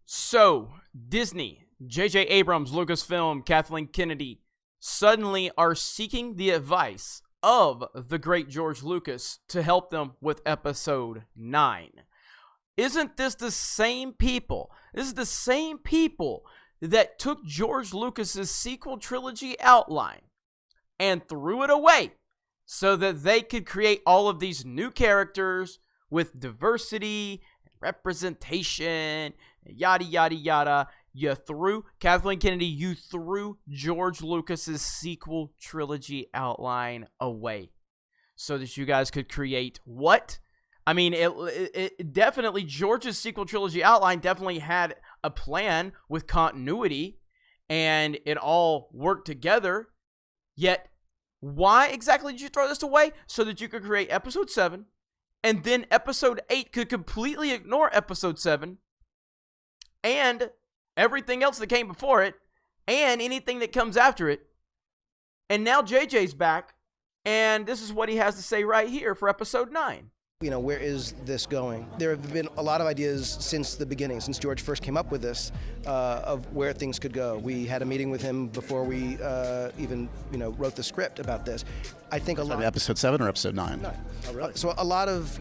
So, Disney, J.J. Abrams, Lucasfilm, Kathleen Kennedy suddenly are seeking the advice of the great George Lucas to help them with Episode 9. Isn't this the same people? This is the same people that took George Lucas's sequel trilogy outline and threw it away so that they could create all of these new characters with diversity, representation, yada, yada, yada. Kathleen Kennedy, you threw George Lucas's sequel trilogy outline away so that you guys could create what? I mean, it definitely, George's sequel trilogy outline definitely had a plan with continuity, and it all worked together. Yet, why exactly did you throw this away? So that you could create Episode 7, and then Episode 8 could completely ignore Episode 7, and everything else that came before it, and anything that comes after it. And now JJ's back, and this is what he has to say right here for Episode 9. You know, where is this going? There have been a lot of ideas since the beginning, since George first came up with this, of where things could go. We had a meeting with him before we even, wrote the script about this. I think a lot. Episode 7 or Episode 9? 9. Oh, really? So a lot of,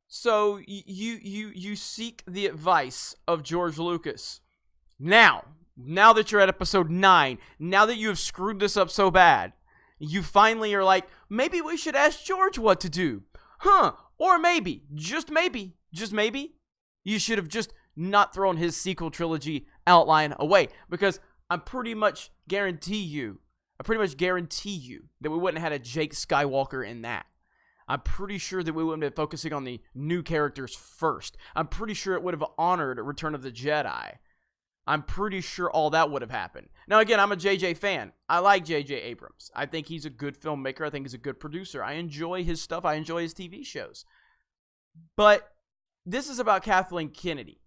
So you seek the advice of George Lucas. Now that you're at Episode 9, now that you have screwed this up so bad, you finally are like, maybe we should ask George what to do. Or maybe, just maybe, you should have just not thrown his sequel trilogy outline away. Because I pretty much guarantee you that we wouldn't have had a Jake Skywalker in that. I'm pretty sure that we wouldn't have been focusing on the new characters first. I'm pretty sure it would have honored Return of the Jedi. I'm pretty sure all that would have happened. Now, again, I'm a JJ fan. I like JJ Abrams. I think he's a good filmmaker. I think he's a good producer. I enjoy his stuff. I enjoy his TV shows. But this is about Kathleen Kennedy.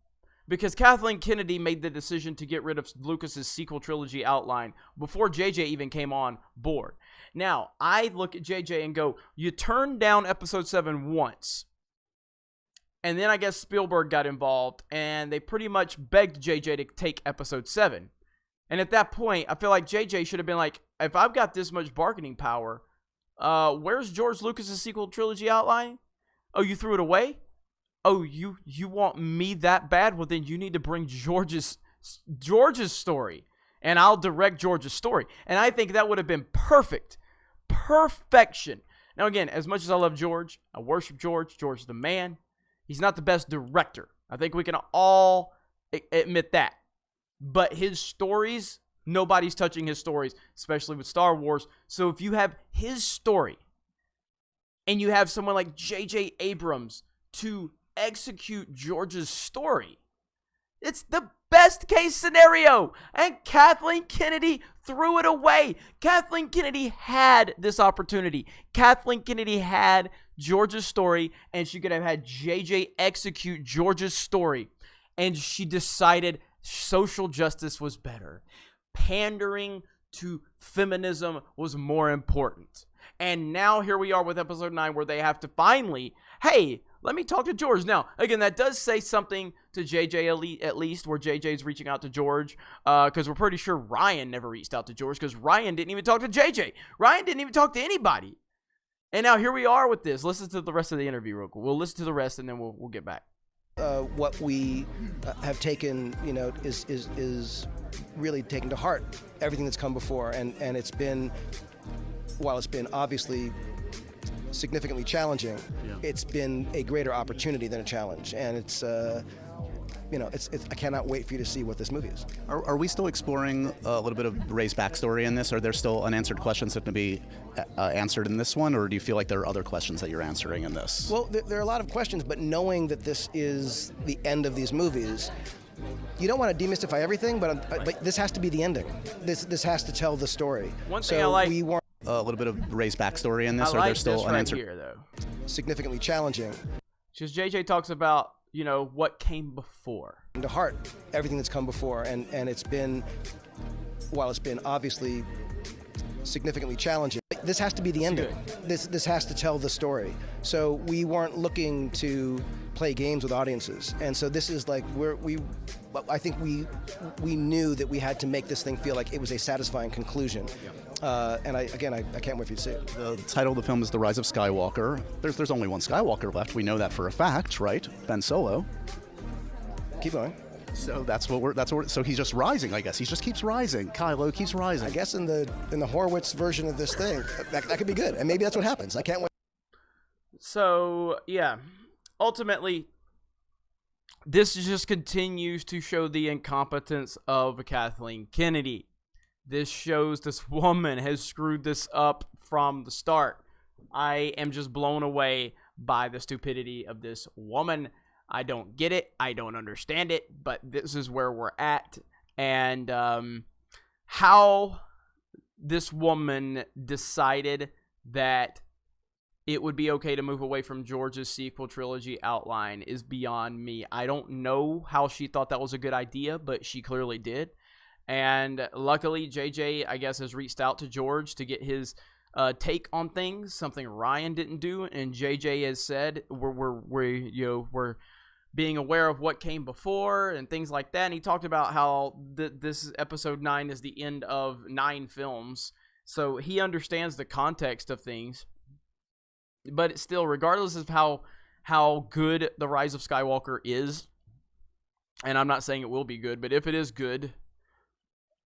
Because Kathleen Kennedy made the decision to get rid of Lucas's sequel trilogy outline before JJ even came on board. Now, I look at JJ and go, you turned down Episode 7 once. And then I guess Spielberg got involved, and they pretty much begged JJ to take Episode 7. And at that point, I feel like JJ should have been like, if I've got this much bargaining power, where's George Lucas's sequel trilogy outline? Oh, you threw it away? Oh, you want me that bad? Well, then you need to bring George's story, and I'll direct George's story. And I think that would have been perfection. Now, again, as much as I love George, I worship George. George is the man. He's not the best director. I think we can all admit that. But his stories, nobody's touching his stories, especially with Star Wars. So if you have his story and you have someone like J.J. Abrams to execute George's story, it's the best case scenario. And Kathleen Kennedy threw it away. Kathleen Kennedy had this opportunity. Kathleen Kennedy had George's story, and she could have had JJ execute George's story. And she decided social justice was better. Pandering to feminism was more important. And now here we are with Episode 9, where they have to finally, hey, let me talk to George. Now, again, that does say something to JJ at least, where JJ's reaching out to George, because we're pretty sure Ryan never reached out to George, because Ryan didn't even talk to JJ. Ryan didn't even talk to anybody. And now here we are with this. Listen to the rest of the interview real quick. We'll listen to the rest, and then we'll get back. What we have taken, is really taken to heart everything that's come before, and it's been, while it's been obviously significantly challenging, it's been a greater opportunity than a challenge, and it's I cannot wait for you to see what this movie is. Are we still exploring a little bit of Rey's backstory in this? Are there still unanswered questions that can be answered in this one, or do you feel like there are other questions that you're answering in this? Well, there are a lot of questions, but knowing that this is the end of these movies, you don't want to demystify everything, but this has to be the ending. This has to tell the story. One thing I like, we want a little bit of Rey's backstory in this, I or like there's still this unanswered? right here, though. Significantly challenging. Because JJ talks about, what came before. To heart everything that's come before, and it's been, while it's been obviously significantly challenging. This has to be the ending. This has to tell the story. So we weren't looking to play games with audiences, and so this is like I think we knew that we had to make this thing feel like it was a satisfying conclusion. And I can't wait for you to see it. The title of the film is The Rise of Skywalker. There's only one Skywalker left. We know that for a fact, right? Ben Solo. Keep going. So so he's just rising, I guess. He just keeps rising. Kylo keeps rising. I guess in the Horowitz version of this thing, that could be good. And maybe that's what happens. I can't wait. So, yeah. Ultimately, this just continues to show the incompetence of Kathleen Kennedy. This shows this woman has screwed this up from the start. I am just blown away by the stupidity of this woman. I don't get it. I don't understand it, but this is where we're at. And how this woman decided that it would be okay to move away from George's sequel trilogy outline is beyond me. I don't know how she thought that was a good idea, but she clearly did. And luckily, JJ, I guess, has reached out to George to get his take on things, something Ryan didn't do. And JJ has said we're being aware of what came before and things like that. And he talked about how this episode 9 is the end of 9 films. So he understands the context of things. But still, regardless of how good The Rise of Skywalker is, and I'm not saying it will be good, but if it is good,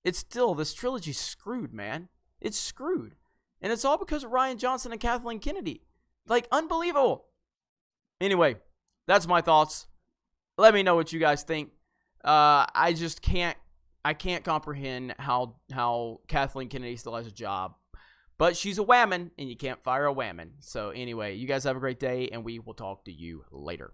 it's still, this trilogy's screwed, man. It's screwed. And it's all because of Rian Johnson and Kathleen Kennedy. Like, unbelievable. Anyway, that's my thoughts. Let me know what you guys think. I can't comprehend how Kathleen Kennedy still has a job. But she's a whammon, and you can't fire a whammon. So anyway, you guys have a great day, and we will talk to you later.